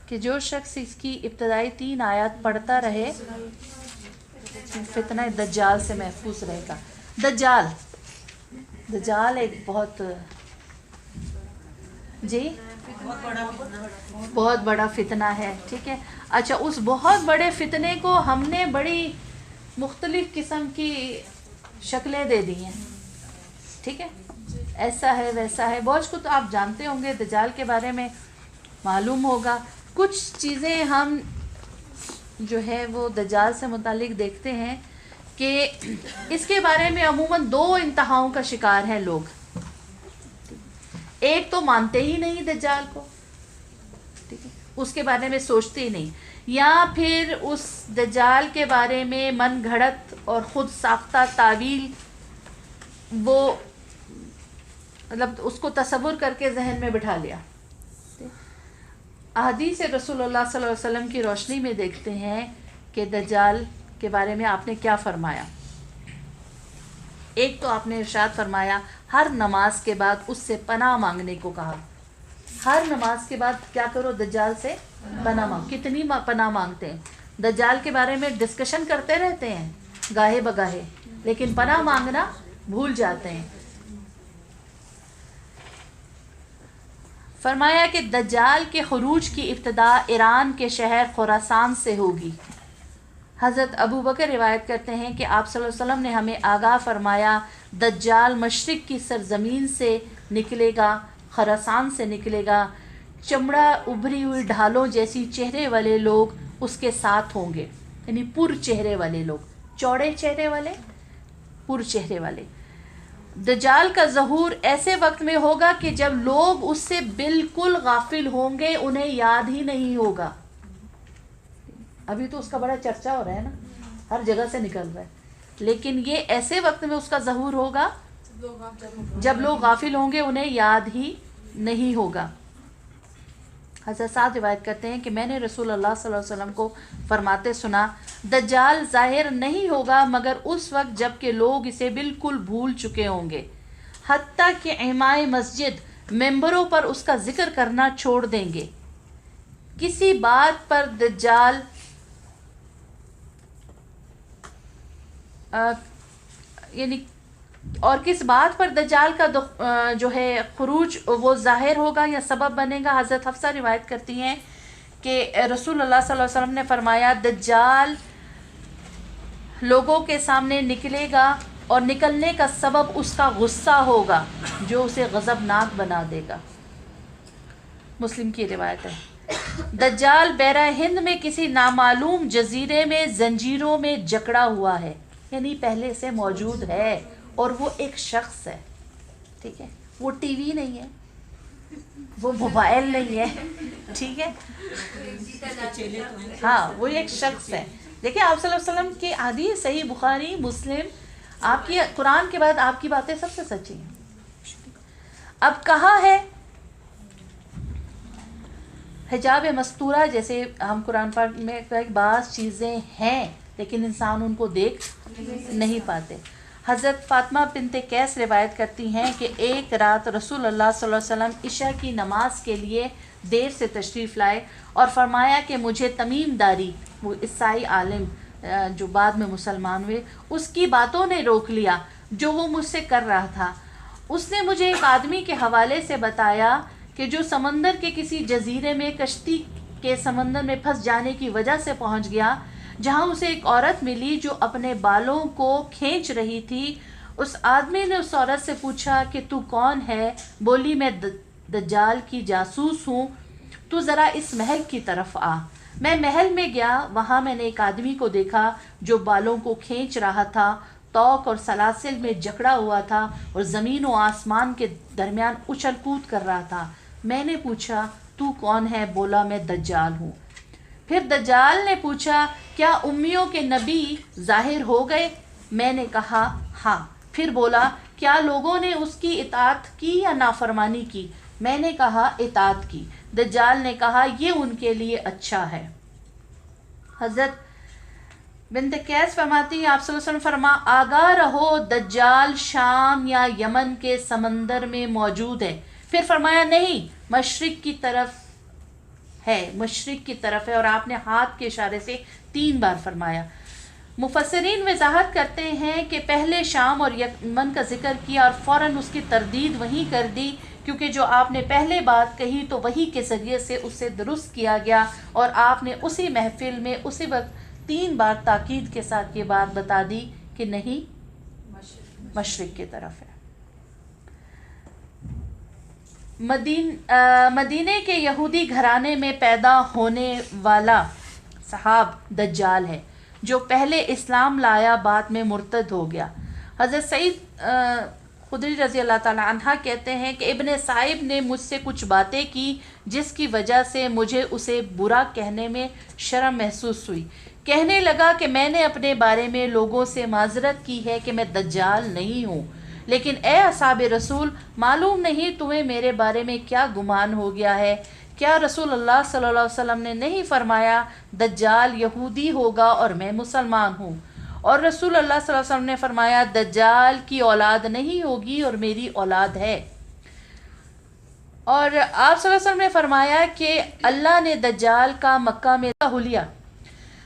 کہ جو شخص اس کی ابتدائی 3 آیات پڑھتا رہے فتنہ دجال سے محفوظ رہے گا. دجال ایک بہت بہت بڑا فتنہ ہے. ٹھیک ہے. اچھا، اس بہت بڑے فتنے کو ہم نے بڑی مختلف قسم کی شکلیں دے دی ہیں. ٹھیک ہے، ایسا ہے ویسا ہے. بہت کچھ آپ جانتے ہوں گے دجال کے بارے میں، معلوم ہوگا. کچھ چیزیں ہم جو ہے وہ دجال سے متعلق دیکھتے ہیں کہ اس کے بارے میں عموماً 2 انتہاؤں کا شکار ہیں لوگ. ایک تو مانتے ہی نہیں دجال کو، ٹھیک ہے، اس کے بارے میں سوچتے ہی نہیں، یا پھر اس دجال کے بارے میں من گھڑت اور خود ساختہ تعویل، وہ مطلب اس کو تصور کر کے ذہن میں بٹھا لیا. احادیث رسول اللہ صلی اللہ علیہ وسلم کی روشنی میں دیکھتے ہیں کہ دجال کے بارے میں آپ نے کیا فرمایا. ایک تو آپ نے ارشاد فرمایا ہر نماز کے بعد اس سے پناہ مانگنے کو کہا. ہر نماز کے بعد کیا کرو؟ دجال سے پناہ مانگ. کتنی پناہ مانگتے ہیں؟ دجال کے بارے میں ڈسکشن کرتے رہتے ہیں گاہے بگاہے، لیکن پناہ مانگنا بھول جاتے ہیں. فرمایا کہ دجال کے خروج کی ابتدا ایران کے شہر خراسان سے ہوگی. حضرت ابو بکر روایت کرتے ہیں کہ آپ صلی اللہ علیہ وسلم نے ہمیں آگاہ فرمایا دجال مشرق کی سرزمین سے نکلے گا، خراسان سے نکلے گا. چمڑا ابھری ہوئی ڈھالوں جیسی چہرے والے لوگ اس کے ساتھ ہوں گے، یعنی پر چہرے والے لوگ، چوڑے چہرے والے، پر چہرے والے. دجال کا ظہور ایسے وقت میں ہوگا کہ جب لوگ اس سے بالکل غافل ہوں گے، انہیں یاد ہی نہیں ہوگا. ابھی تو اس کا بڑا چرچا ہو رہا ہے نا، ہر جگہ سے نکل رہا ہے، لیکن یہ ایسے وقت میں اس کا ظہور ہوگا جب لوگ غافل ہوں گے، انہیں یاد ہی نہیں ہوگا. حضرت سعد روایت کرتے ہیں کہ میں نے رسول اللہ صلی اللہ علیہ وسلم کو فرماتے سنا دجال ظاہر نہیں ہوگا مگر اس وقت جب کہ لوگ اسے بالکل بھول چکے ہوں گے، حتیٰ کہ ائمہ مسجد ممبروں پر اس کا ذکر کرنا چھوڑ دیں گے. کسی بات پر دجال یعنی اور کس بات پر دجال کا جو ہے خروج وہ ظاہر ہوگا یا سبب بنے گا. حضرت حفصہ روایت کرتی ہیں کہ رسول اللہ صلی اللہ علیہ وسلم نے فرمایا دجال لوگوں کے سامنے نکلے گا اور نکلنے کا سبب اس کا غصہ ہوگا جو اسے غضبناک بنا دے گا. مسلم کی روایت ہے. دجال بیرہ ہند میں کسی نامعلوم جزیرے میں زنجیروں میں جکڑا ہوا ہے، یعنی پہلے سے موجود ہے، اور وہ ایک شخص ہے. ٹھیک ہے، وہ ٹی وی نہیں ہے، وہ موبائل نہیں ہے. ٹھیک ہے، ہاں وہ ایک شخص ہے. دیکھیں آپ صلی اللہ علیہ وسلم کی حدیث صحیح بخاری مسلم، آپ کی قرآن کے بعد آپ کی باتیں سب سے سچی ہیں. اب کہا ہے حجاب مستورہ، جیسے ہم قرآن پاک میں بعض چیزیں ہیں لیکن انسان ان کو دیکھ نہیں پاتے. حضرت فاطمہ بنت قیس روایت کرتی ہیں کہ ایک رات رسول اللہ صلی اللہ علیہ وسلم عشاء کی نماز کے لیے دیر سے تشریف لائے اور فرمایا کہ مجھے تمیم داری، وہ عیسائی عالم جو بعد میں مسلمان ہوئے، اس کی باتوں نے روک لیا جو وہ مجھ سے کر رہا تھا. اس نے مجھے ایک آدمی کے حوالے سے بتایا کہ جو سمندر کے کسی جزیرے میں کشتی کے سمندر میں پھنس جانے کی وجہ سے پہنچ گیا، جہاں اسے ایک عورت ملی جو اپنے بالوں کو کھینچ رہی تھی. اس آدمی نے اس عورت سے پوچھا کہ تو کون ہے؟ بولی میں دجال کی جاسوس ہوں، تو ذرا اس محل کی طرف آ. میں محل میں گیا، وہاں میں نے ایک آدمی کو دیکھا جو بالوں کو کھینچ رہا تھا، توق اور سلاسل میں جکڑا ہوا تھا اور زمین و آسمان کے درمیان اچھل کود کر رہا تھا. میں نے پوچھا تو کون ہے؟ بولا میں دجال ہوں. پھر دجال نے پوچھا کیا امیوں کے نبی ظاہر ہو گئے؟ میں نے کہا ہاں. پھر بولا کیا لوگوں نے اس کی اطاعت کی یا نافرمانی کی؟ میں نے کہا اطاعت کی. دجال نے کہا یہ ان کے لیے اچھا ہے. حضرت بنت قیس فرماتی ہیں آپ صلی اللہ علیہ وسلم آگاہ رہو دجال شام یا یمن کے سمندر میں موجود ہے. پھر فرمایا نہیں، مشرق کی طرف ہے, مشرق کی طرف ہے, اور آپ نے ہاتھ کے اشارے سے 3 بار فرمایا. مفسرین وضاحت کرتے ہیں کہ پہلے شام اور یمن کا ذکر کیا اور فوراً اس کی تردید وہیں کر دی, کیونکہ جو آپ نے پہلے بات کہی تو وہی کے ذریعے سے اسے درست کیا گیا, اور آپ نے اسی محفل میں اسی وقت 3 بار تاکید کے ساتھ یہ بات بتا دی کہ نہیں, مشرق کی طرف ہے. مدینے کے یہودی گھرانے میں پیدا ہونے والا صحاب دجال ہے, جو پہلے اسلام لایا بعد میں مرتد ہو گیا. حضرت سعید خدری رضی اللہ تعالی عنہ کہتے ہیں کہ ابن صائب نے مجھ سے کچھ باتیں کی جس کی وجہ سے مجھے اسے برا کہنے میں شرم محسوس ہوئی. کہنے لگا کہ میں نے اپنے بارے میں لوگوں سے معذرت کی ہے کہ میں دجال نہیں ہوں, لیکن اے اصحاب رسول, معلوم نہیں تمہیں میرے بارے میں کیا گمان ہو گیا ہے. کیا رسول اللہ صلی اللہ علیہ وسلم نے نہیں فرمایا دجال یہودی ہوگا اور میں مسلمان ہوں؟ اور رسول اللہ صلی اللہ علیہ وسلم نے فرمایا دجال کی اولاد نہیں ہوگی اور میری اولاد ہے. اور آپ صلی اللہ علیہ وسلم نے فرمایا کہ اللہ نے دجال کا مکہ میں حلیہ.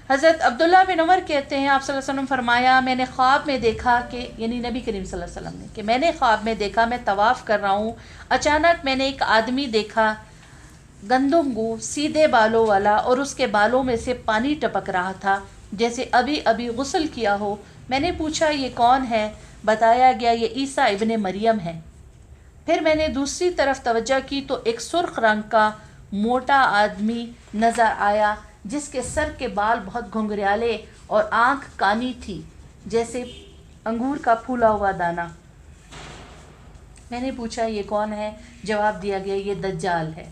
حضرت عبداللہ بن عمر کہتے ہیں آپ صلی اللہ علیہ وسلم فرمایا میں نے خواب میں دیکھا کہ, یعنی نبی کریم صلی اللہ علیہ وسلم نے, کہ میں نے خواب میں دیکھا میں طواف کر رہا ہوں, اچانک میں نے ایک آدمی دیکھا گندم گو سیدھے بالوں والا, اور اس کے بالوں میں سے پانی ٹپک رہا تھا جیسے ابھی ابھی غسل کیا ہو. میں نے پوچھا یہ کون ہے؟ بتایا گیا یہ عیسیٰ ابن مریم ہے. پھر میں نے دوسری طرف توجہ کی تو ایک سرخ رنگ کا موٹا آدمی نظر آیا جس کے سر کے بال بہت گھنگریالے اور آنکھ کانی تھی جیسے انگور کا پھولا ہوا دانہ. میں نے پوچھا یہ کون ہے؟ جواب دیا گیا یہ دجال ہے.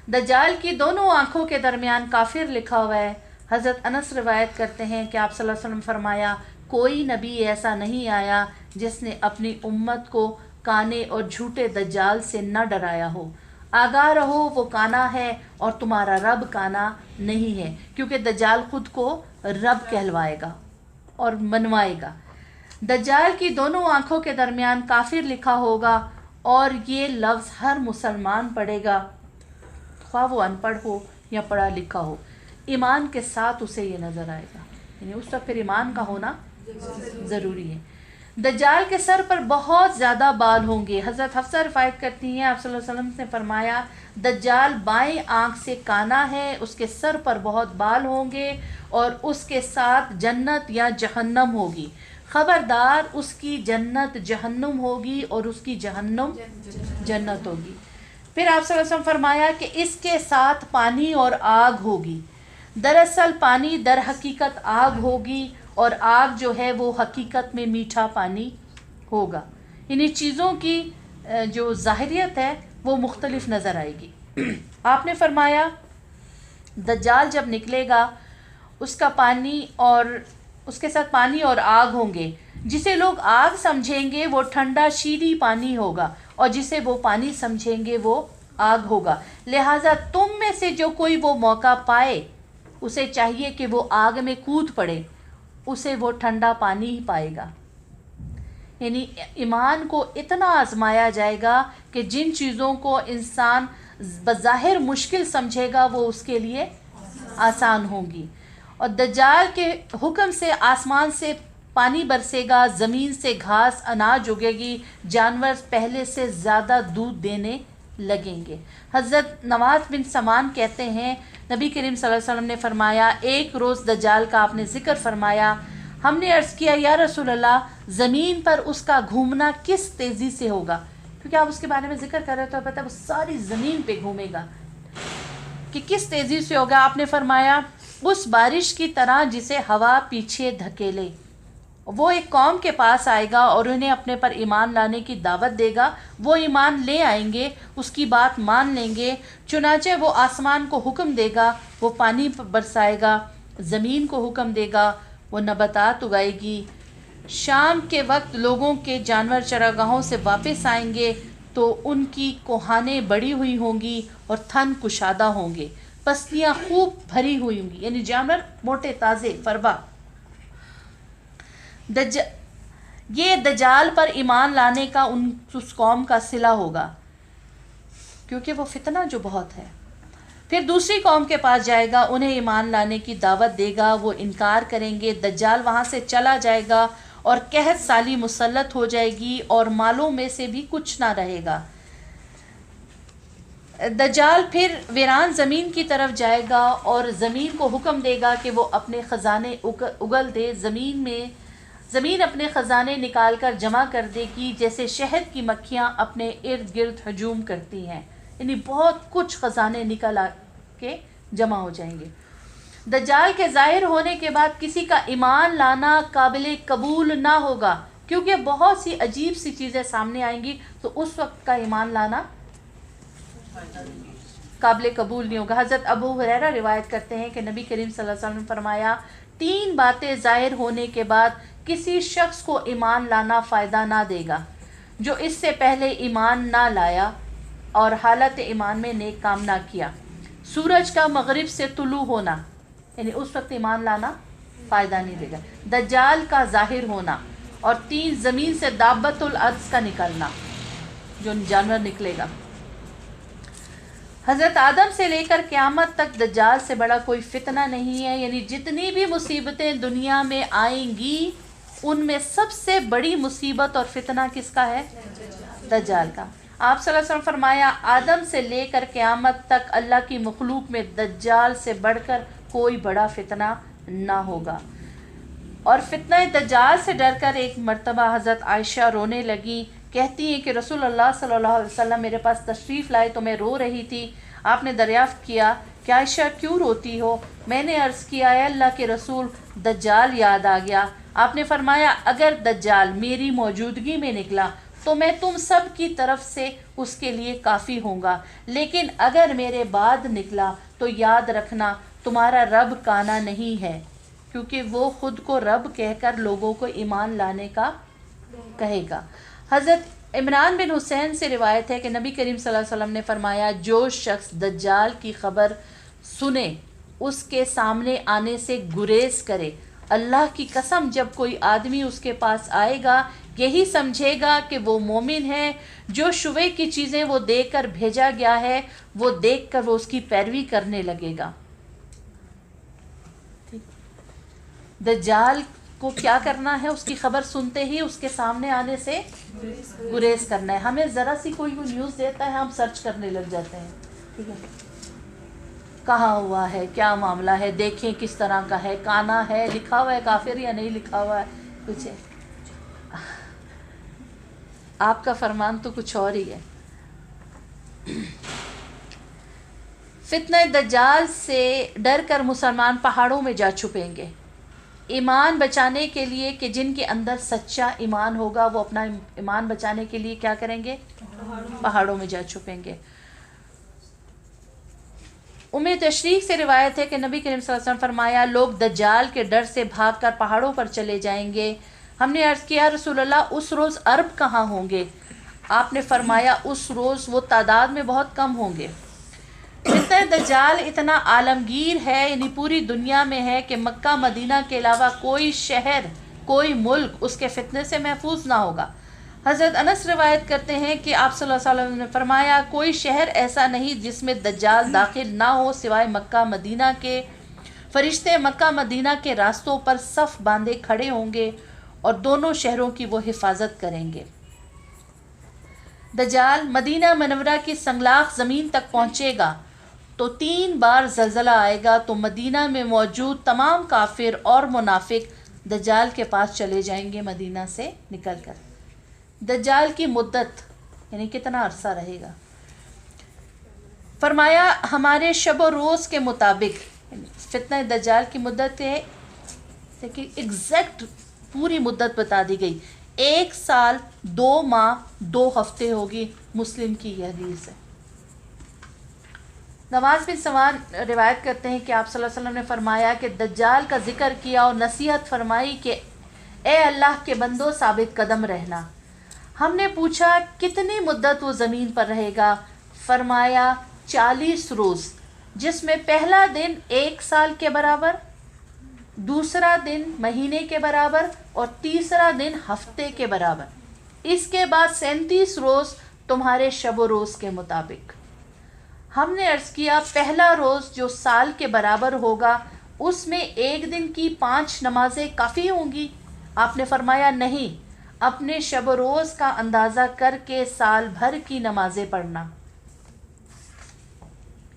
دجال کی دونوں آنکھوں کے درمیان کافر لکھا ہوا ہے. حضرت انس روایت کرتے ہیں کہ آپ صلی اللہ علیہ وسلم فرمایا کوئی نبی ایسا نہیں آیا جس نے اپنی امت کو کانے اور جھوٹے دجال سے نہ ڈرایا ہو. آگاہ رہو وہ کانا ہے اور تمہارا رب کانا نہیں ہے, کیونکہ دجال خود کو رب کہلوائے گا اور منوائے گا. دجال کی دونوں آنکھوں کے درمیان کافر لکھا ہوگا, اور یہ لفظ ہر مسلمان پڑھے گا, خواہ وہ ان پڑھ ہو یا پڑھا لکھا ہو. ایمان کے ساتھ اسے یہ نظر آئے گا, یعنی اس وقت پھر ایمان کا ہونا ضروری ہے. دجال کے سر پر بہت زیادہ بال ہوں گے. حضرت حفصہ روایت کرتی ہیں آپ صلی اللہ علیہ وسلم نے فرمایا دجال بائیں آنکھ سے کانا ہے, اس کے سر پر بہت بال ہوں گے اور اس کے ساتھ جنت یا جہنم ہوگی. خبردار اس کی جنت جہنم ہوگی اور اس کی جہنم جنت ہوگی. پھر آپ صلی اللہ علیہ وسلم فرمایا کہ اس کے ساتھ پانی اور آگ ہوگی. دراصل پانی در حقیقت آگ ہوگی اور آگ جو ہے وہ حقیقت میں میٹھا پانی ہوگا. انہیں چیزوں کی جو ظاہریت ہے وہ مختلف نظر آئے گی. آپ نے فرمایا دجال جب نکلے گا اس کا پانی اور اس کے ساتھ پانی اور آگ ہوں گے. جسے لوگ آگ سمجھیں گے وہ ٹھنڈا شیریں پانی ہوگا, اور جسے وہ پانی سمجھیں گے وہ آگ ہوگا. لہٰذا تم میں سے جو کوئی وہ موقع پائے اسے چاہیے کہ وہ آگ میں کود پڑے, اسے وہ ٹھنڈا پانی ہی پائے گا. یعنی ایمان کو اتنا آزمایا جائے گا کہ جن چیزوں کو انسان بظاہر مشکل سمجھے گا وہ اس کے لیے آسان ہوں گی. اور دجال کے حکم سے آسمان سے پانی برسے گا, زمین سے گھاس اناج اگے گی, جانور پہلے سے زیادہ دودھ دینے لگیں گے. حضرت نواس بن سمان کہتے ہیں نبی کریم صلی اللہ علیہ وسلم نے فرمایا ایک روز دجال کا آپ نے ذکر فرمایا. ہم نے عرض کیا یا رسول اللہ زمین پر اس کا گھومنا کس تیزی سے ہوگا, کیونکہ آپ اس کے بارے میں ذکر کر رہے تو پتہ وہ ساری زمین پہ گھومے گا, کہ کس تیزی سے ہوگا. آپ نے فرمایا اس بارش کی طرح جسے ہوا پیچھے دھکیلے. وہ ایک قوم کے پاس آئے گا اور انہیں اپنے پر ایمان لانے کی دعوت دے گا. وہ ایمان لے آئیں گے, اس کی بات مان لیں گے. چنانچہ وہ آسمان کو حکم دے گا, وہ پانی برسائے گا. زمین کو حکم دے گا, وہ نباتات اگائے گی. شام کے وقت لوگوں کے جانور چراگاہوں سے واپس آئیں گے تو ان کی کوہانیں بڑی ہوئی ہوں گی اور تھن کشادہ ہوں گے. پستیاں خوب بھری ہوئی ہوں گی, یعنی جانور موٹے تازے فروا. یہ دجال پر ایمان لانے کا اس قوم کا صلہ ہوگا, کیونکہ وہ فتنہ جو بہت ہے. پھر دوسری قوم کے پاس جائے گا، انہیں ایمان لانے کی دعوت دے گا، وہ انکار کریں گے، دجال وہاں سے چلا جائے گا اور قحط سالی مسلط ہو جائے گی اور مالوں میں سے بھی کچھ نہ رہے گا۔ دجال پھر ویران زمین کی طرف جائے گا اور زمین کو حکم دے گا کہ وہ اپنے خزانے اگل دے، زمین اپنے خزانے نکال کر جمع کر دے گی، جیسے شہد کی مکھیاں اپنے ارد گرد ہجوم کرتی ہیں، یعنی بہت کچھ خزانے نکل آ کے جمع ہو جائیں گے۔ دجال کے ظاہر ہونے کے بعد کسی کا ایمان لانا قابل قبول نہ ہوگا، کیونکہ بہت سی عجیب سی چیزیں سامنے آئیں گی، تو اس وقت کا ایمان لانا قابل قبول نہیں ہوگا۔ حضرت ابو ہریرہ روایت کرتے ہیں کہ نبی کریم صلی اللہ علیہ وسلم نے فرمایا، 3 باتیں ظاہر ہونے کے بعد کسی شخص کو ایمان لانا فائدہ نہ دے گا جو اس سے پہلے ایمان نہ لایا اور حالت ایمان میں نیک کام نہ کیا۔ سورج کا مغرب سے طلوع ہونا، یعنی اس وقت ایمان لانا فائدہ نہیں دے گا۔ دجال کا ظاہر ہونا، اور 3 زمین سے دابۃ الارض کا نکلنا، جو جانور نکلے گا۔ حضرت آدم سے لے کر قیامت تک دجال سے بڑا کوئی فتنہ نہیں ہے، یعنی جتنی بھی مصیبتیں دنیا میں آئیں گی ان میں سب سے بڑی مصیبت اور فتنہ کس کا ہے؟ دجال کا۔ آپ صلی اللہ علیہ وسلم فرمایا، آدم سے لے کر قیامت تک اللہ کی مخلوق میں دجال سے بڑھ کر کوئی بڑا فتنہ نہ ہوگا۔ اور فتنہ دجال سے ڈر کر ایک مرتبہ حضرت عائشہ رونے لگی، کہتی ہیں کہ رسول اللہ صلی اللہ علیہ وسلم میرے پاس تشریف لائے تو میں رو رہی تھی، آپ نے دریافت کیا کہ عائشہ کیوں روتی ہو؟ میں نے عرض کیا، اے اللہ کے رسول، دجال یاد آ گیا۔ آپ نے فرمایا، اگر دجال میری موجودگی میں نکلا تو میں تم سب کی طرف سے اس کے لیے کافی ہوں گا، لیکن اگر میرے بعد نکلا تو یاد رکھنا تمہارا رب کانا نہیں ہے، کیونکہ وہ خود کو رب کہہ کر لوگوں کو ایمان لانے کا کہے گا۔ حضرت عمران بن حسین سے روایت ہے کہ نبی کریم صلی اللہ علیہ وسلم نے فرمایا، جو شخص دجال کی خبر سنے اس کے سامنے آنے سے گریز کرے، اللہ کی قسم جب کوئی آدمی اس کے پاس آئے گا یہی سمجھے گا کہ وہ مومن ہے، جو شبہ کی چیزیں وہ دے کر بھیجا گیا ہے وہ دیکھ کر وہ اس کی پیروی کرنے لگے گا۔ دجال کو کیا کرنا ہے؟ اس کی خبر سنتے ہی اس کے سامنے آنے سے گریز کرنا ہے۔ ہمیں ذرا سی کوئی نیوز دیتا ہے ہم سرچ کرنے لگ جاتے ہیں، ٹھیک ہے، کہاں ہوا ہے، کیا معاملہ ہے، دیکھیں کس طرح کا ہے، کانا ہے، لکھا ہوا ہے کافر یا نہیں لکھا ہوا ہے، کچھ ہے۔ آپ کا فرمان تو کچھ اور ہی ہے۔ فتنہ دجال سے ڈر کر مسلمان پہاڑوں میں جا چھپیں گے، ایمان بچانے کے لیے، کہ جن کے اندر سچا ایمان ہوگا وہ اپنا ایمان بچانے کے لیے کیا کریں گے؟ پہاڑوں میں جا چھپیں گے۔ ام تشریق سے روایت ہے کہ نبی کریم صلی اللہ علیہ وسلم فرمایا، لوگ دجال کے ڈر سے بھاگ کر پہاڑوں پر چلے جائیں گے۔ ہم نے عرض کیا، رسول اللہ اس روز عرب کہاں ہوں گے؟ آپ نے فرمایا، اس روز وہ تعداد میں بہت کم ہوں گے۔ فتنہ دجال اتنا عالمگیر ہے، یعنی پوری دنیا میں ہے، کہ مکہ مدینہ کے علاوہ کوئی شہر، کوئی ملک اس کے فتنے سے محفوظ نہ ہوگا۔ حضرت انس روایت کرتے ہیں کہ آپ صلی اللہ علیہ وسلم نے فرمایا، کوئی شہر ایسا نہیں جس میں دجال داخل نہ ہو سوائے مکہ مدینہ کے۔ فرشتے مکہ مدینہ کے راستوں پر صف باندھے کھڑے ہوں گے اور دونوں شہروں کی وہ حفاظت کریں گے۔ دجال مدینہ منورہ کی سنگلاخ زمین تک پہنچے گا تو 3 بار زلزلہ آئے گا، تو مدینہ میں موجود تمام کافر اور منافق دجال کے پاس چلے جائیں گے مدینہ سے نکل کر۔ دجال کی مدت یعنی کتنا عرصہ رہے گا؟ فرمایا، ہمارے شب و روز کے مطابق فتنہ دجال کی مدت ہے، لیکن ایگزیکٹ پوری مدت بتا دی گئی، 1 سال 2 ماہ 2 ہفتے ہوگی۔ مسلم کی یہ حدیث ہے۔ نواز بن سمان روایت کرتے ہیں کہ آپ صلی اللہ علیہ وسلم نے فرمایا کہ دجال کا ذکر کیا اور نصیحت فرمائی کہ اے اللہ کے بندو ثابت قدم رہنا۔ ہم نے پوچھا کتنی مدت وہ زمین پر رہے گا؟ فرمایا 40 روز، جس میں پہلا دن 1 سال کے برابر، دوسرا دن مہینے کے برابر اور تیسرا دن ہفتے کے برابر، اس کے بعد 37 روز تمہارے شب و روز کے مطابق۔ ہم نے عرض کیا پہلا روز جو سال کے برابر ہوگا اس میں ایک دن کی 5 نمازیں کافی ہوں گی؟ آپ نے فرمایا نہیں، اپنے شب و روز کا اندازہ کر کے سال بھر کی نمازیں پڑھنا۔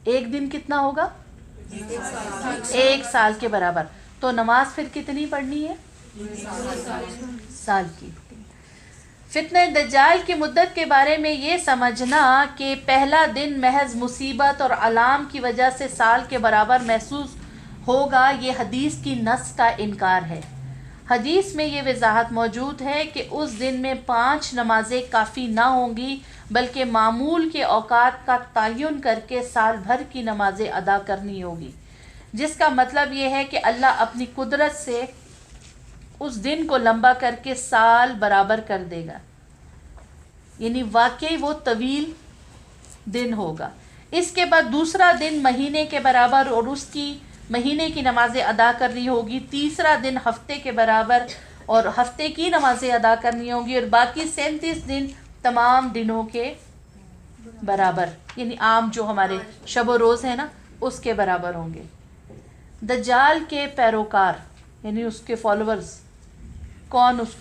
ایک دن کتنا ہوگا؟ 1 سال کے برابر۔ تو نماز پھر کتنی پڑھنی ہے؟ سال کی۔ فتنہ دجال کی مدت کے بارے میں یہ سمجھنا کہ پہلا دن محض مصیبت اور علام کی وجہ سے سال کے برابر محسوس ہوگا، یہ حدیث کی نص کا انکار ہے۔ حدیث میں یہ وضاحت موجود ہے کہ اس دن میں 5 نمازیں کافی نہ ہوں گی، بلکہ معمول کے اوقات کا تعین کر کے سال بھر کی نمازیں ادا کرنی ہوگی، جس کا مطلب یہ ہے کہ اللہ اپنی قدرت سے اس دن کو لمبا کر کے سال برابر کر دے گا، یعنی واقعی وہ طویل دن ہوگا۔ اس کے بعد دوسرا دن مہینے کے برابر اور اس کی مہینے کی نمازیں ادا کرنی ہوگی، تیسرا دن ہفتے کے برابر اور ہفتے کی نمازیں ادا کرنی ہوگی، اور باقی 37 دن تمام دنوں کے برابر، یعنی عام جو ہمارے شب و روز ہیں نا اس کے برابر ہوں گے۔ دجال کے پیروکار یعنی اس کے فالوورز کون اس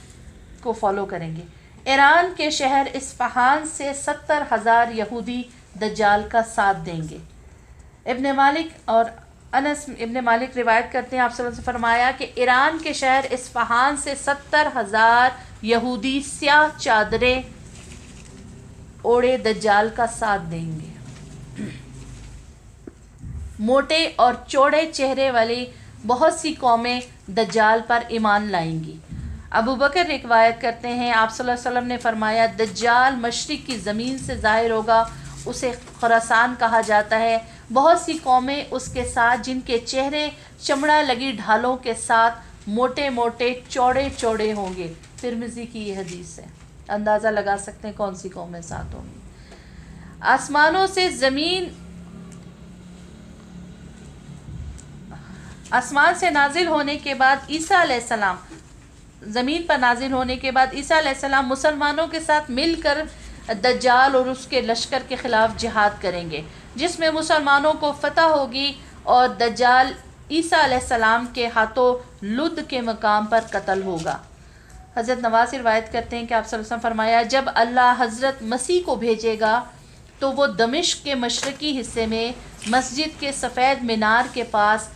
کو فالو کریں گے؟ ایران کے شہر اصفہان سے 70,000 یہودی دجال کا ساتھ دیں گے۔ ابن مالک اور انس ابن مالک روایت کرتے ہیں، آپ صلی اللہ علیہ وسلم نے فرمایا کہ ایران کے شہر اصفہان سے 70,000 یہودی سیاہ چادریں اوڑے دجال کا ساتھ دیں گے۔ موٹے اور چوڑے چہرے والی بہت سی قومیں دجال پر ایمان لائیں گی۔ ابو بکر روایت کرتے ہیں، آپ صلی اللہ علیہ وسلم نے فرمایا دجال مشرق کی زمین سے ظاہر ہوگا، اسے خراسان کہا جاتا ہے۔ بہت سی قومیں اس کے ساتھ جن کے چہرے چمڑا لگی ڈھالوں کے ساتھ موٹے موٹے چوڑے چوڑے ہوں گے۔ ترمذی کی یہ حدیث ہے، اندازہ لگا سکتے ہیں کون سی قومیں ساتھ ہوں گی۔ آسمانوں سے زمین آسمان سے نازل ہونے کے بعد عیسیٰ علیہ السلام زمین پر نازل ہونے کے بعد عیسیٰ علیہ السلام مسلمانوں کے ساتھ مل کر دجال اور اس کے لشکر کے خلاف جہاد کریں گے، جس میں مسلمانوں کو فتح ہوگی اور دجال عیسیٰ علیہ السلام کے ہاتھوں لد کے مقام پر قتل ہوگا۔ حضرت نواز روایت کرتے ہیں کہ آپ صلی اللہ علیہ وسلم فرمایا جب اللہ حضرت مسیح کو بھیجے گا تو وہ دمشق کے مشرقی حصے میں مسجد کے سفید مینار کے پاس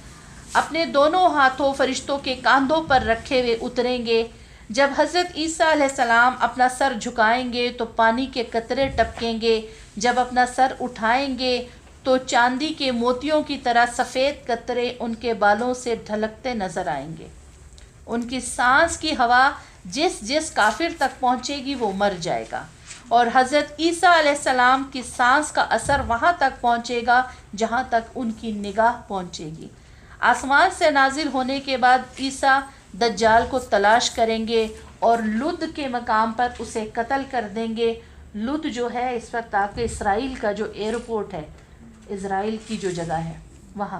اپنے دونوں ہاتھوں فرشتوں کے کاندھوں پر رکھے ہوئے اتریں گے۔ جب حضرت عیسیٰ علیہ السلام اپنا سر جھکائیں گے تو پانی کے قطرے ٹپکیں گے، جب اپنا سر اٹھائیں گے تو چاندی کے موتیوں کی طرح سفید قطرے ان کے بالوں سے ڈھلکتے نظر آئیں گے۔ ان کی سانس کی ہوا جس کافر تک پہنچے گی وہ مر جائے گا، اور حضرت عیسیٰ علیہ السلام کی سانس کا اثر وہاں تک پہنچے گا جہاں تک ان کی نگاہ پہنچے گی۔ آسمان سے نازل ہونے کے بعد عیسیٰ دجال کو تلاش کریں گے اور لد کے مقام پر اسے قتل کر دیں گے۔ لد جو ہے اس وقت آپ کے اسرائیل کا جو ایئرپورٹ ہے، اسرائیل کی جو جگہ ہے وہاں۔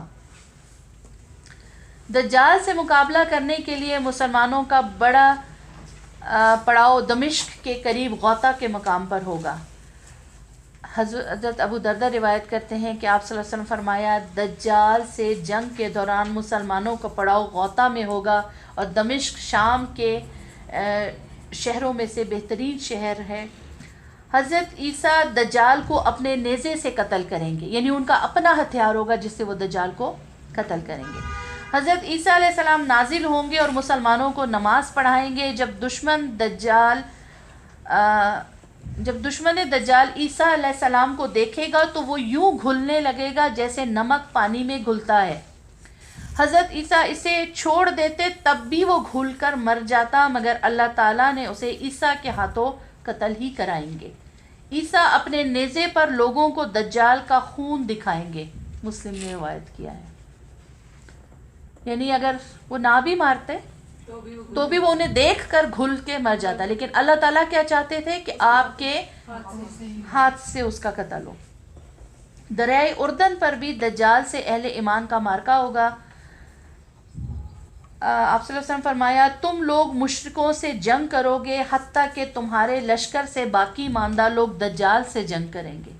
دجال سے مقابلہ کرنے کے لیے مسلمانوں کا بڑا پڑاؤ دمشق کے قریب غوطہ کے مقام پر ہوگا۔ حضرت ابو دردہ روایت کرتے ہیں کہ آپ صلی اللہ علیہ وسلم فرمایا دجال سے جنگ کے دوران مسلمانوں کا پڑاؤ غوطہ میں ہوگا، اور دمشق شام کے شہروں میں سے بہترین شہر ہے۔ حضرت عیسیٰ دجال کو اپنے نیزے سے قتل کریں گے، یعنی ان کا اپنا ہتھیار ہوگا جس سے وہ دجال کو قتل کریں گے۔ حضرت عیسیٰ علیہ السلام نازل ہوں گے اور مسلمانوں کو نماز پڑھائیں گے۔ جب دشمن دجال عیسیٰ علیہ السلام کو دیکھے گا تو وہ یوں گھلنے لگے گا جیسے نمک پانی میں گھلتا ہے۔ حضرت عیسیٰ اسے چھوڑ دیتے تب بھی وہ گھل کر مر جاتا، مگر اللہ تعالیٰ نے اسے عیسیٰ کے ہاتھوں قتل ہی کرائیں گے۔ عیسیٰ اپنے نیزے پر لوگوں کو دجال کا خون دکھائیں گے، مسلم نے روایت کیا ہے۔ یعنی اگر وہ نہ بھی مارتے تو بھی وہ انہیں دیکھ کر گھل کے مر جاتا، لیکن اللہ تعالیٰ کیا چاہتے تھے کہ آپ کے ہاتھ سے اس کا قتل ہو۔ دریائے اردن پر بھی دجال سے اہل ایمان کا مارکا ہوگا۔ آپ صلی اللہ علیہ وسلم فرمایا تم لوگ مشرکوں سے جنگ کرو گے حتیٰ کہ تمہارے لشکر سے باقی ماندہ لوگ دجال سے جنگ کریں گے۔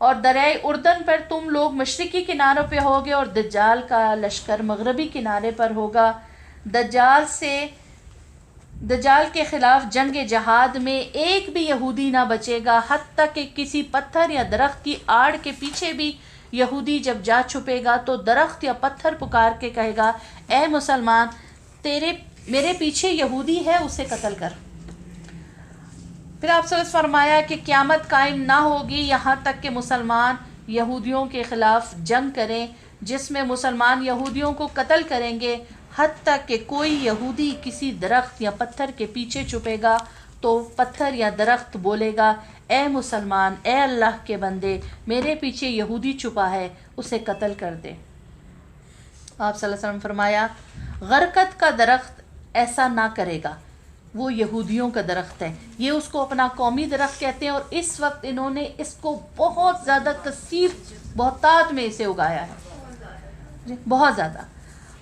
اور دریائے اردن پر تم لوگ مشرقی کناروں پہ ہوگے اور دجال کا لشکر مغربی کنارے پر ہوگا۔ دجال کے خلاف جنگ جہاد میں ایک بھی یہودی نہ بچے گا، حتیٰ کہ کسی پتھر یا درخت کی آڑ کے پیچھے بھی یہودی جب جا چھپے گا تو درخت یا پتھر پکار کے کہے گا اے مسلمان میرے پیچھے یہودی ہے، اسے قتل کر۔ پھر آپ صلی اللہ علیہ وسلم فرمایا کہ قیامت قائم نہ ہوگی یہاں تک کہ مسلمان یہودیوں کے خلاف جنگ کریں، جس میں مسلمان یہودیوں کو قتل کریں گے، حتیٰ کہ کوئی یہودی کسی درخت یا پتھر کے پیچھے چھپے گا تو پتھر یا درخت بولے گا اے مسلمان، اے اللہ کے بندے، میرے پیچھے یہودی چھپا ہے، اسے قتل کر دے۔ آپ صلی اللہ علیہ وسلم فرمایا غرقت کا درخت ایسا نہ کرے گا، وہ یہودیوں کا درخت ہے، یہ اس کو اپنا قومی درخت کہتے ہیں، اور اس وقت انہوں نے اس کو بہت زیادہ کثیر بہتات میں اسے اگایا ہے، بہت زیادہ۔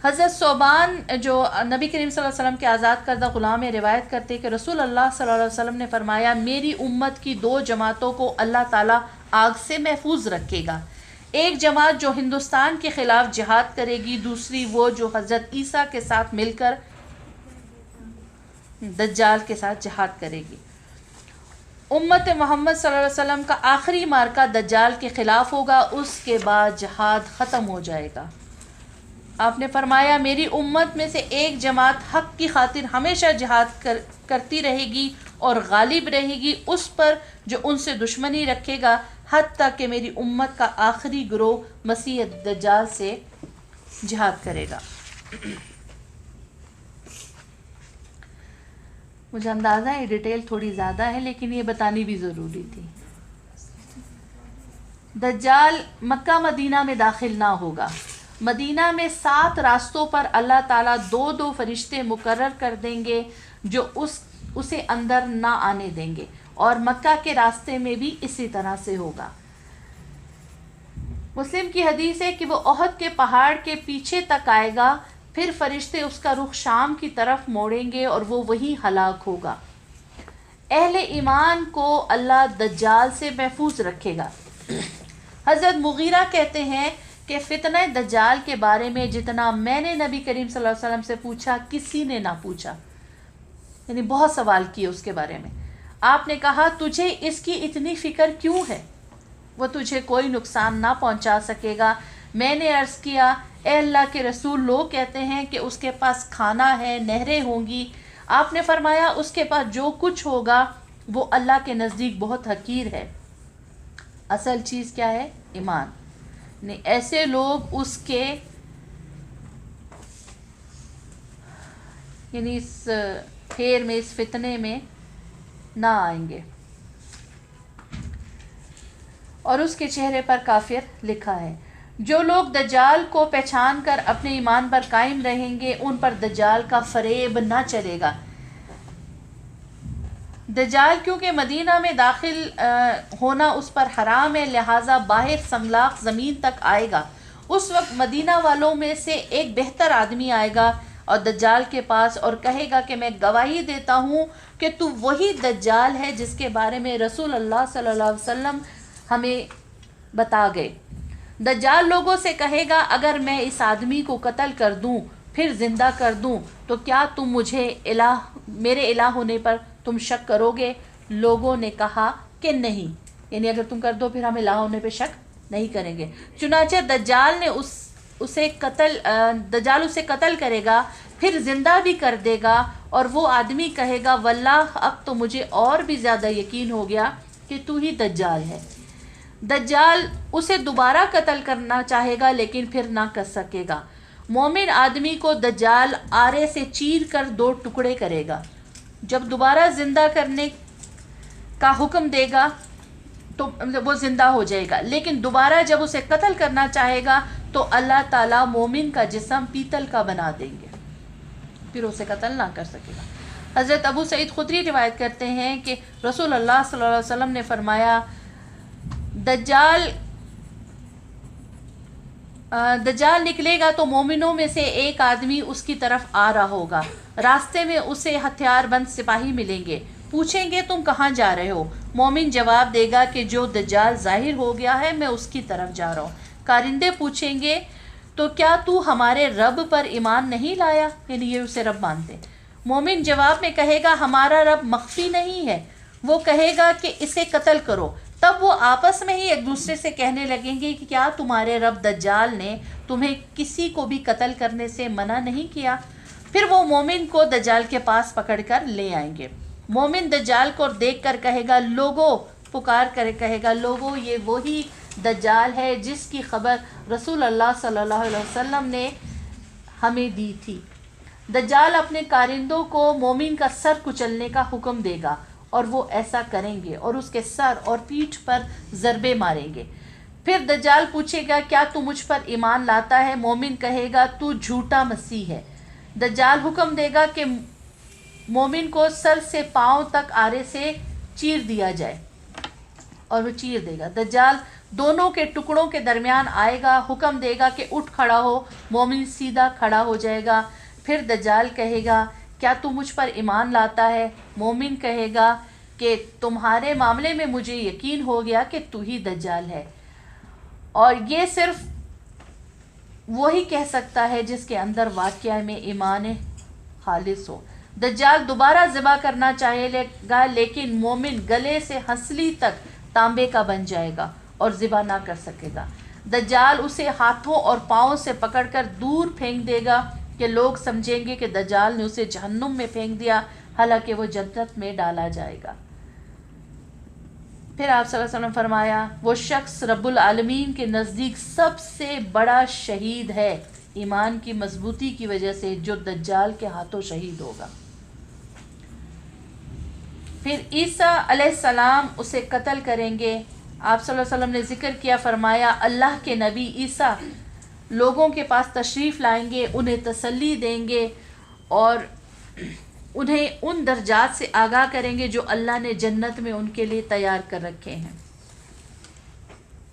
حضرت صوبان جو نبی کریم صلی اللہ علیہ وسلم کے آزاد کردہ غلام ہیں، روایت کرتے کہ رسول اللہ صلی اللہ علیہ وسلم نے فرمایا میری امت کی 2 جماعتوں کو اللہ تعالیٰ آگ سے محفوظ رکھے گا، ایک جماعت جو ہندوستان کے خلاف جہاد کرے گی، دوسری وہ جو حضرت عیسیٰ کے ساتھ مل کر دجال کے ساتھ جہاد کرے گی۔ امت محمد صلی اللہ علیہ وسلم کا آخری مارکہ دجال کے خلاف ہوگا، اس کے بعد جہاد ختم ہو جائے گا۔ آپ نے فرمایا میری امت میں سے ایک جماعت حق کی خاطر ہمیشہ جہاد کرتی رہے گی اور غالب رہے گی اس پر جو ان سے دشمنی رکھے گا، حتیٰ کہ میری امت کا آخری گروہ مسیح دجال سے جہاد کرے گا۔ مجھے اندازہ ہے ڈیٹیل تھوڑی زیادہ ہے لیکن یہ بتانی بھی ضروری تھی۔ دجال مکہ مدینہ میں داخل نہ ہوگا۔ مدینہ میں 7 راستوں پر اللہ تعالیٰ 2 فرشتے مقرر کر دیں گے جو اسے اندر نہ آنے دیں گے، اور مکہ کے راستے میں بھی اسی طرح سے ہوگا۔ مسلم کی حدیث ہے کہ وہ احد کے پہاڑ کے پیچھے تک آئے گا، پھر فرشتے اس کا رخ شام کی طرف موڑیں گے اور وہ وہیں ہلاک ہوگا۔ اہل ایمان کو اللہ دجال سے محفوظ رکھے گا۔ حضرت مغیرہ کہتے ہیں کہ فتنہ دجال کے بارے میں جتنا میں نے نبی کریم صلی اللہ علیہ وسلم سے پوچھا کسی نے نہ پوچھا، یعنی بہت سوال کیے اس کے بارے میں۔ آپ نے کہا تجھے اس کی اتنی فکر کیوں ہے؟ وہ تجھے کوئی نقصان نہ پہنچا سکے گا۔ میں نے عرض کیا اے اللہ کے رسول، لوگ کہتے ہیں کہ اس کے پاس کھانا ہے، نہریں ہوں گی۔ آپ نے فرمایا اس کے پاس جو کچھ ہوگا وہ اللہ کے نزدیک بہت حقیر ہے، اصل چیز کیا ہے؟ ایمان۔ نہیں، ایسے لوگ اس کے یعنی اس پھیر میں، اس فتنے میں نہ آئیں گے۔ اور اس کے چہرے پر کافر لکھا ہے۔ جو لوگ دجال کو پہچان کر اپنے ایمان پر قائم رہیں گے ان پر دجال کا فریب نہ چلے گا۔ دجال کیونکہ مدینہ میں داخل ہونا اس پر حرام ہے، لہٰذا باہر سنگلاخ زمین تک آئے گا۔ اس وقت مدینہ والوں میں سے ایک بہتر آدمی آئے گا اور دجال کے پاس اور کہے گا کہ میں گواہی دیتا ہوں کہ تو وہی دجال ہے جس کے بارے میں رسول اللہ صلی اللہ علیہ وسلم ہمیں بتا گئے۔ دجال لوگوں سے کہے گا اگر میں اس آدمی کو قتل کر دوں پھر زندہ کر دوں تو کیا تم میرے الہ ہونے پر تم شک کرو گے؟ لوگوں نے کہا کہ نہیں، یعنی اگر تم کر دو پھر ہم الہ ہونے پہ شک نہیں کریں گے۔ چنانچہ دجال اسے قتل کرے گا، پھر زندہ بھی کر دے گا، اور وہ آدمی کہے گا واللہ اب تو مجھے اور بھی زیادہ یقین ہو گیا کہ تو ہی دجال ہے۔ دجال اسے دوبارہ قتل کرنا چاہے گا لیکن پھر نہ کر سکے گا۔ مومن آدمی کو دجال آرے سے چیر کر 2 ٹکڑے کرے گا۔ جب دوبارہ زندہ کرنے کا حکم دے گا تو وہ زندہ ہو جائے گا، لیکن دوبارہ جب اسے قتل کرنا چاہے گا تو اللہ تعالیٰ مومن کا جسم پیتل کا بنا دیں گے، پھر اسے قتل نہ کر سکے گا۔ حضرت ابو سعید خدری روایت کرتے ہیں کہ رسول اللہ صلی اللہ علیہ وسلم نے فرمایا دجال نکلے گا تو مومنوں میں سے ایک آدمی اس کی طرف آ رہا ہوگا، راستے میں اسے ہتھیار بند سپاہی ملیں گے، پوچھیں گے تم کہاں جا رہے ہو؟ مومن جواب دے گا کہ جو دجال ظاہر ہو گیا ہے میں اس کی طرف جا رہا ہوں۔ کارندے پوچھیں گے تو کیا تو ہمارے رب پر ایمان نہیں لایا؟ یعنی یہ اسے رب مانتے۔ مومن جواب میں کہے گا ہمارا رب مخفی نہیں ہے، وہ کہے گا کہ اسے قتل کرو۔ تب وہ آپس میں ہی ایک دوسرے سے کہنے لگیں گے کہ کیا تمہارے رب دجال نے تمہیں کسی کو بھی قتل کرنے سے منع نہیں کیا؟ پھر وہ مومن کو دجال کے پاس پکڑ کر لے آئیں گے۔ مومن دجال کو دیکھ کر کہے گا لوگو، پکار کر کہے گا لوگو یہ وہی دجال ہے جس کی خبر رسول اللہ صلی اللہ علیہ وسلم نے ہمیں دی تھی۔ دجال اپنے کارندوں کو مومن کا سر کچلنے کا حکم دے گا اور وہ ایسا کریں گے اور اس کے سر اور پیٹھ پر ضربے ماریں گے۔ پھر دجال پوچھے گا کیا تو مجھ پر ایمان لاتا ہے؟ مومن کہے گا تو جھوٹا مسیح ہے۔ دجال حکم دے گا کہ مومن کو سر سے پاؤں تک آرے سے چیر دیا جائے اور وہ چیر دے گا۔ دجال دونوں کے ٹکڑوں کے درمیان آئے گا، حکم دے گا کہ اٹھ کھڑا ہو۔ مومن سیدھا کھڑا ہو جائے گا۔ پھر دجال کہے گا کیا تو مجھ پر ایمان لاتا ہے؟ مومن کہے گا کہ تمہارے معاملے میں مجھے یقین ہو گیا کہ تو ہی دجال ہے، اور یہ صرف وہی کہہ سکتا ہے جس کے اندر واقعہ میں ایمان خالص ہو۔ دجال دوبارہ ذبح کرنا چاہے گا لیکن مومن گلے سے ہنسلی تک تانبے کا بن جائے گا اور ذبح نہ کر سکے گا۔ دجال اسے ہاتھوں اور پاؤں سے پکڑ کر دور پھینک دے گا کہ لوگ سمجھیں گے کہ دجال نے اسے جہنم میں پھینک دیا، حالانکہ وہ جنت میں ڈالا جائے گا۔ پھر آپ صلی اللہ علیہ وسلم فرمایا وہ شخص رب العالمین کے نزدیک سب سے بڑا شہید ہے ایمان کی مضبوطی کی وجہ سے جو دجال کے ہاتھوں شہید ہوگا۔ پھر عیسیٰ علیہ السلام اسے قتل کریں گے۔ آپ صلی اللہ علیہ وسلم نے ذکر کیا، فرمایا اللہ کے نبی عیسیٰ لوگوں کے پاس تشریف لائیں گے، انہیں تسلی دیں گے اور انہیں ان درجات سے آگاہ کریں گے جو اللہ نے جنت میں ان کے لیے تیار کر رکھے ہیں۔